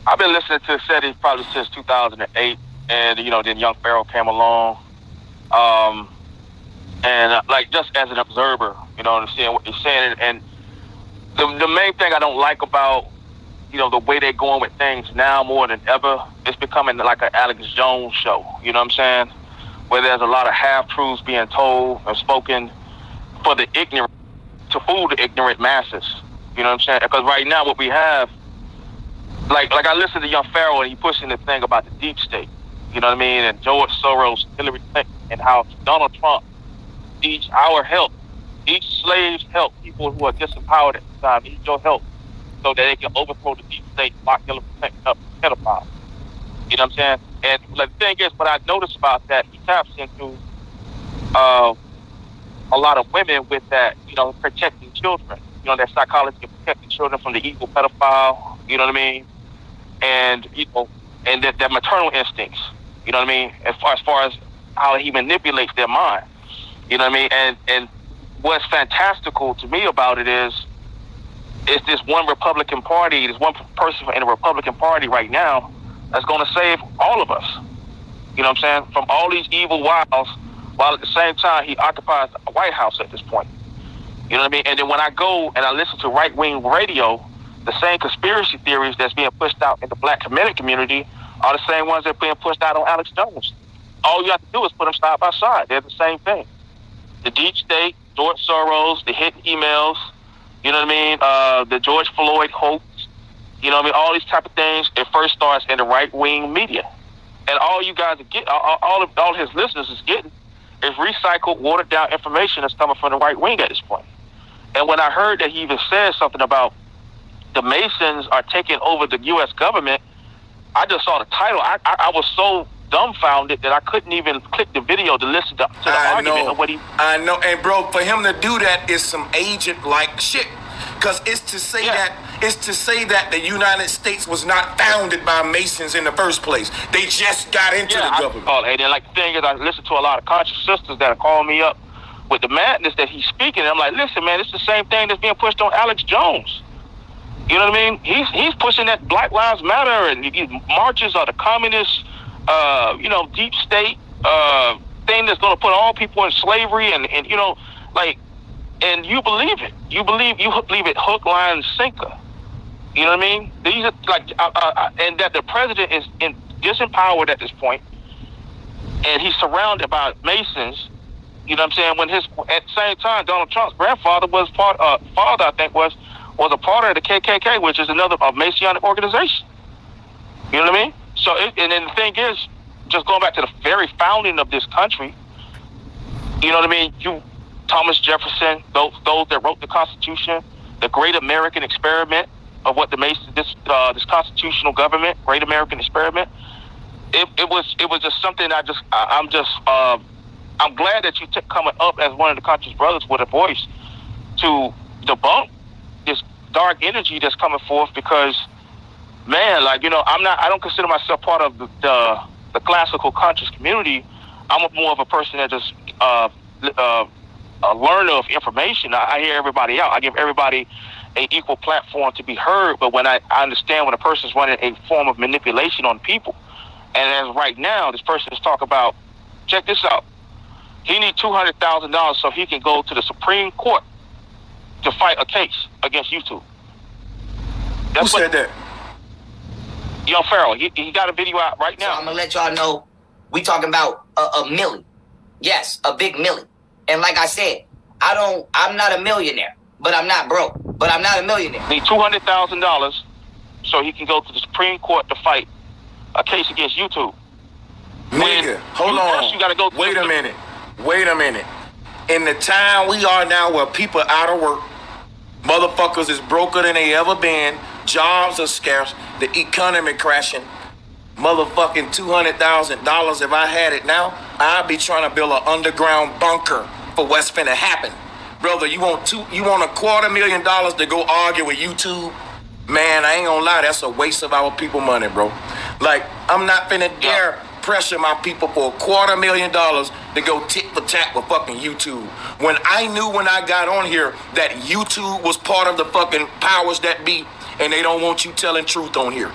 I've been listening to City probably since 2008, and then Young Pharaoh came along, um, and like just as an observer, seeing what they're saying, and the main thing I don't like about the way they're going with things now more than ever, it's becoming like an Alex Jones show. You know what I'm saying? Where there's a lot of half truths being told and spoken for the ignorant, to fool the ignorant masses. You know what I'm saying? Because right now what we have, like I listened to Young Pharaoh and he pushing the thing about the deep state. You know what I mean? And George Soros, Hillary Clinton, and how Donald Trump needs our help. Each slave's help. People who are disempowered at the time need your help so that they can overthrow the deep state, lock Hillary Clinton up, pedophile. You know what I'm saying? And the thing is, what I noticed about that, he taps into a lot of women with that, protecting children. That psychology of protecting children from the evil pedophile. You know what I mean? And and that maternal instincts. You know what I mean? As far as how he manipulates their mind. You know what I mean? And what's fantastical to me about it is, it's this one Republican Party, this one person in the Republican Party right now that's going to save all of us. You know what I'm saying? From all these evil wiles, while at the same time he occupies the White House at this point. You know what I mean? And then when I go and I listen to right-wing radio, the same conspiracy theories that's being pushed out in the black community are the same ones that are being pushed out on Alex Jones. All you have to do is put them side by side. They're the same thing. The deep state, George Soros, the hidden emails, you know what I mean? The George Floyd hoax, you know what I mean? All these type of things, it first starts in the right-wing media. And all you guys are getting, all his listeners is getting, is recycled, watered-down information that's coming from the right wing at this point. And when I heard that he even said something about the Masons are taking over the U.S. government, I just saw the title. I was so dumbfounded that I couldn't even click the video to listen to the argument of what he... I know. And, bro, for him to do that is some agent-like shit. Because it's to say that the United States was not founded by Masons in the first place. They just got into the government. And then, like, the thing is, I listen to a lot of conscious sisters that are calling me up with the madness that he's speaking. And I'm like, listen, man, it's the same thing that's being pushed on Alex Jones. You know what I mean? He's pushing that Black Lives Matter and these marches are the communist, deep state thing that's going to put all people in slavery and and you believe it. You believe it hook, line, and sinker. You know what I mean? These are and that the president is disempowered at this point, and he's surrounded by Masons. You know what I'm saying? At the same time, Donald Trump's grandfather was was a part of the KKK, which is another Masonic organization. You know what I mean? So, and then the thing is, just going back to the very founding of this country, you know what I mean? Thomas Jefferson, those that wrote the Constitution, the great American experiment of what this constitutional government, great American experiment, it was just something I'm glad that you coming up as one of the conscious brothers with a voice to debunk this dark energy that's coming forth, because, man, like, I don't consider myself part of the classical conscious community. I'm more of a person that just a learner of information. I hear everybody out. I give everybody an equal platform to be heard, but when I understand when a person's running a form of manipulation on people, and as right now, this person is talking about, check this out, he needs $200,000 so he can go to the Supreme Court to fight a case against YouTube. Who said that? Young Pharaoh. He got a video out right now. So I'm going to let y'all know, we talking about a milli. Yes, a big milli. And like I said, I'm not a millionaire, but I'm not broke. But I'm not a millionaire. Need $200,000 so he can go to the Supreme Court to fight a case against YouTube. Nigga, hold on. You gotta go Wait a minute. In the time we are now where people are out of work, motherfuckers is broker than they ever been, jobs are scarce, the economy crashing, motherfucking $200,000, if I had it now, I'd be trying to build an underground bunker for what's finna happen. Brother, you want $250,000 to go argue with YouTube? Man, I ain't gonna lie, that's a waste of our people money, bro. Like, I'm not finna dare pressure my people for $250,000 to go tit for tat with fucking YouTube. When I knew when I got on here that YouTube was part of the fucking powers that be, and they don't want you telling truth on here.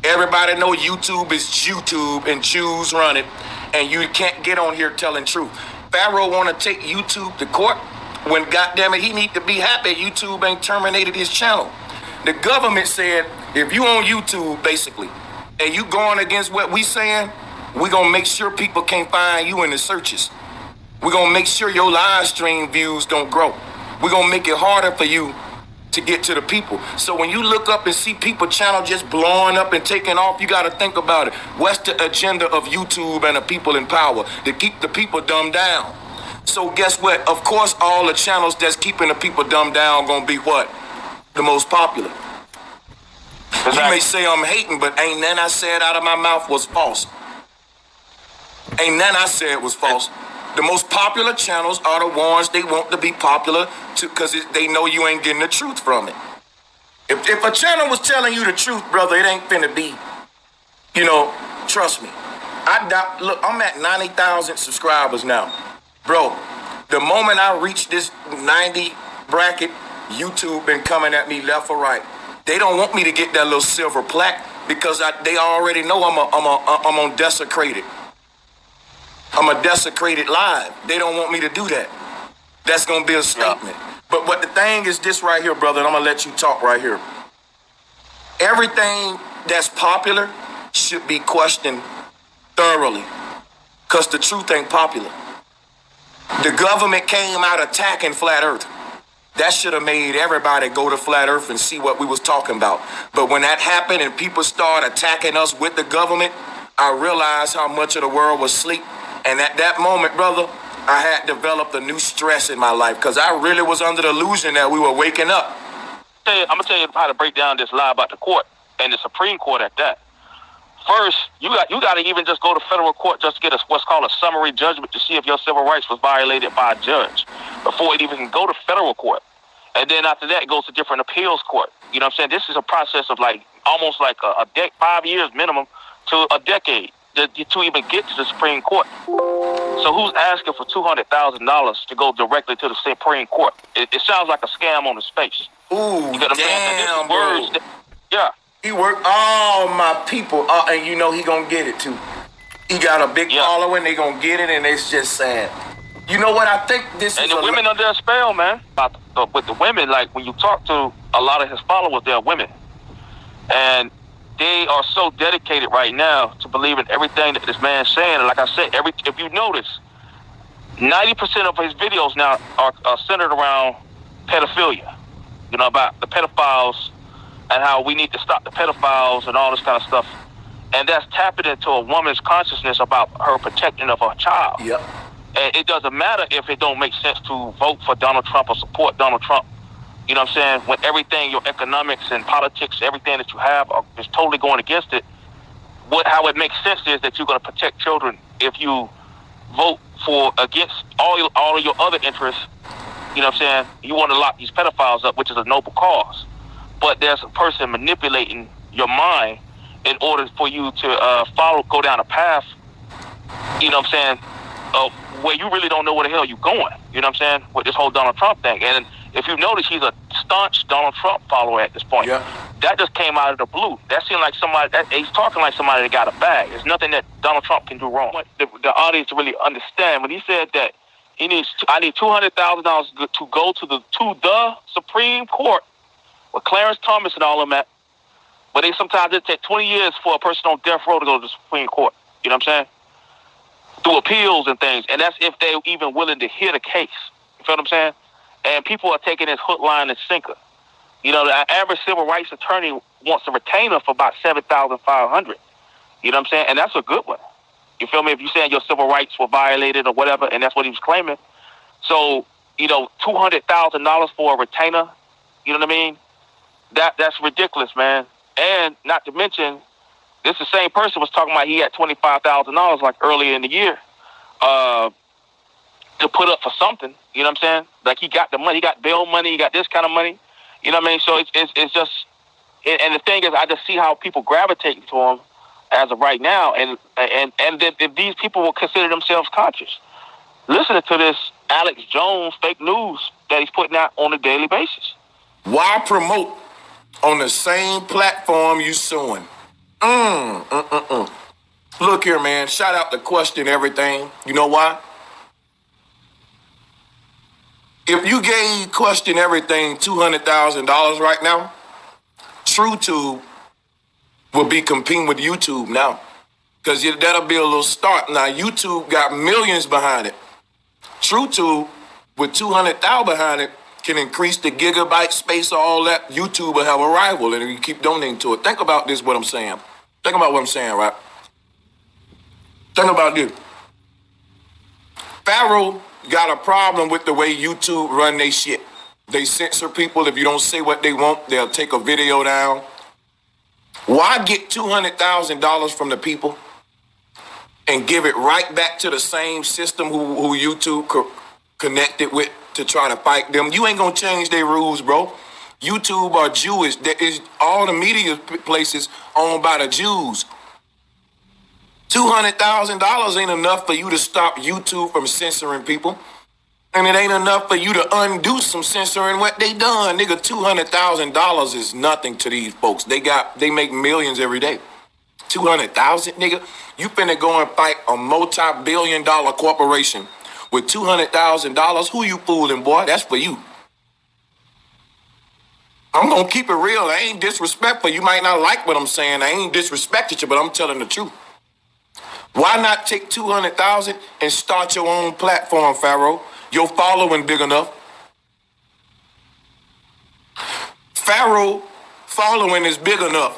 Everybody know YouTube is YouTube and Jews run it, and you can't get on here telling truth. Pharaoh want to take YouTube to court when, goddamn it, he need to be happy YouTube ain't terminated his channel. The government said, if you on YouTube, basically, and you going against what we saying, we gonna make sure people can't find you in the searches. We're gonna make sure your live stream views don't grow. We're gonna make it harder for you to get to the people. So when you look up and see people channel just blowing up and taking off, you got to think about it. What's the agenda of YouTube and the people in power? To keep the people dumbed down. So guess what? Of course, all the channels that's keeping the people dumbed down gonna be what? The most popular. Exactly. You may say I'm hating, but ain't none I said out of my mouth was false. Ain't none I said was false. The most popular channels are the ones they want to be popular because they know you ain't getting the truth from it. If a channel was telling you the truth, brother, it ain't finna be, trust me. Look, I'm at 90,000 subscribers now. Bro, the moment I reach this 90 bracket, YouTube been coming at me left or right. They don't want me to get that little silver plaque because they already know I'm on desecrated. I'm a desecrated live. They don't want me to do that. That's gonna be a statement. But the thing is this right here, brother, and I'm gonna let you talk right here. Everything that's popular should be questioned thoroughly, because the truth ain't popular. The government came out attacking Flat Earth. That should have made everybody go to Flat Earth and see what we was talking about. But when that happened and people started attacking us with the government, I realized how much of the world was asleep. And at that moment, brother, I had developed a new stress in my life because I really was under the illusion that we were waking up. I'm going to tell you how to break down this lie about the court and the Supreme Court at that. First, you got to even just go to federal court just to get what's called a summary judgment to see if your civil rights was violated by a judge before it even can go to federal court. And then after that, it goes to different appeals court. You know what I'm saying? This is a process of almost 5 years minimum to a decade to even get to the Supreme Court. So who's asking for $200,000 to go directly to the Supreme Court? It sounds like a scam on his face. Ooh, you know damn, bro. Yeah. He worked all my people, and he gonna get it too. He got a big following, they gonna get it, and it's just sad. You know what? I think this and is the women under a spell, man. With the women, when you talk to a lot of his followers, they're women. And they are so dedicated right now to believing everything that this man's saying. And like I said, if you notice, 90% of his videos now are centered around pedophilia. About the pedophiles and how we need to stop the pedophiles and all this kind of stuff. And that's tapping into a woman's consciousness about her protecting of her child. Yep. And it doesn't matter if it don't make sense to vote for Donald Trump or support Donald Trump. You know what I'm saying? When everything, your economics and politics, everything that you have is totally going against it. How it makes sense is that you're going to protect children if you vote against all of your other interests. You know what I'm saying? You want to lock these pedophiles up, which is a noble cause. But there's a person manipulating your mind in order for you to go down a path, you know what I'm saying, where you really don't know where the hell you're going. You know what I'm saying? With this whole Donald Trump thing. And if you notice, he's a staunch Donald Trump follower at this point. Yeah. That just came out of the blue. That seemed like he's talking like somebody that got a bag. There's nothing that Donald Trump can do wrong. The audience to really understand, when he said that I need $200,000 to go to the Supreme Court with Clarence Thomas and all of them at, but sometimes it take 20 years for a person on death row to go to the Supreme Court. You know what I'm saying? Through appeals and things. And that's if they're even willing to hear the case. You feel what I'm saying? And people are taking this hook, line, and sinker. The average civil rights attorney wants a retainer for about $7,500. You know what I'm saying? And that's a good one. You feel me? If you're saying your civil rights were violated or whatever, and that's what he was claiming. So, $200,000 for a retainer, you know what I mean? That's ridiculous, man. And not to mention, this the same person was talking about he had $25,000 earlier in the year to put up for something. You know what I'm saying? He got the money, he got bail money, he got this kind of money. You know what I mean? So it's just, and the thing is, I just see how people gravitate to him as of right now, and if these people will consider themselves conscious, listening to this Alex Jones fake news that he's putting out on a daily basis. Why promote on the same platform you suing? Look here, man. Shout out to Question Everything. You know why? If you gave Question Everything $200,000 right now, TrueTube will be competing with YouTube now. Because that'll be a little start. Now, YouTube got millions behind it. TrueTube, with 200,000 behind it, can increase the gigabyte space, all that. YouTube will have a rival, and you keep donating to it. Think about this, what I'm saying. Think about what I'm saying, right? Think about this. Pharaoh got a problem with the way YouTube run they shit. They censor people. If you don't say what they want, they'll take a video down. Why get $200,000 from the people and give it right back to the same system who YouTube connected with to try to fight them? You ain't gonna change their rules, bro. YouTube are Jewish. That is all the media places owned by the Jews. $200,000 ain't enough for you to stop YouTube from censoring people. And it ain't enough for you to undo some censoring what they done. Nigga, $200,000 is nothing to these folks. They make millions every day. 200,000, nigga. You finna go and fight a multi-billion-dollar corporation with $200,000. Who you fooling, boy? That's for you. I'm gonna keep it real. I ain't disrespectful. You might not like what I'm saying. I ain't disrespected you, but I'm telling the truth. Why not take 200,000 and start your own platform, Pharaoh? Your following big enough. Pharaoh following is big enough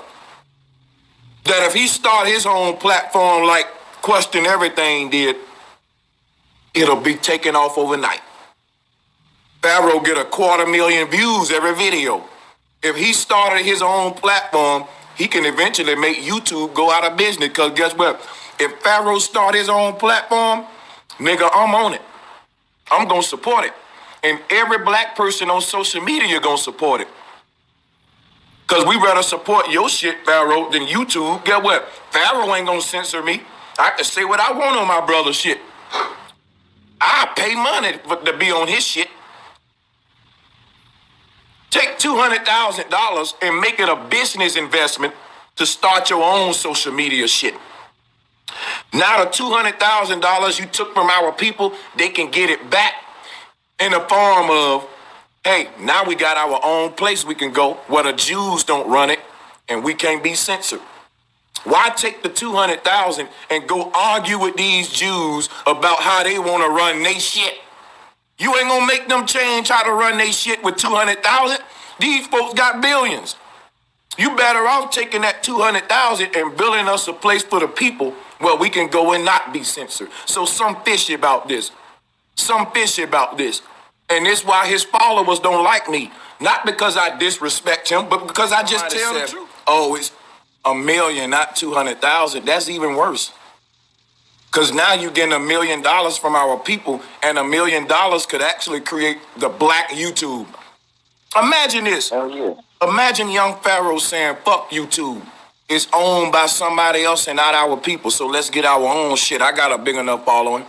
that if he start his own platform like Question Everything did, it'll be taken off overnight. Pharaoh get 250,000 views every video. If he started his own platform, he can eventually make YouTube go out of business. Because guess what? If Pharaoh start his own platform, nigga, I'm on it. I'm going to support it. And every black person on social media going to support it. Because we rather support your shit, Pharaoh, than YouTube. Get what? Pharaoh ain't going to censor me. I can say what I want on my brother's shit. I pay money to be on his shit. Take $200,000 and make it a business investment to start your own social media shit. Now the $200,000 you took from our people, they can get it back in the form of, hey, now we got our own place we can go where the Jews don't run it and we can't be censored. Why take the $200,000 and go argue with these Jews about how they want to run their shit? You ain't gonna make them change how to run their shit with 200,000. These folks got billions. You better off taking that 200,000 and building us a place for the people where we can go and not be censored. So some fishy about this. Some fishy about this. And it's why his followers don't like me. Not because I disrespect him, but because I just tell the truth. Oh, it's $1 million, not 200,000. That's even worse. Because now you're getting $1 million from our people, and $1 million could actually create the black YouTube. Imagine this. Hell yeah. Imagine young Pharaoh saying, fuck YouTube. It's owned by somebody else and not our people, so let's get our own shit. I got a big enough following.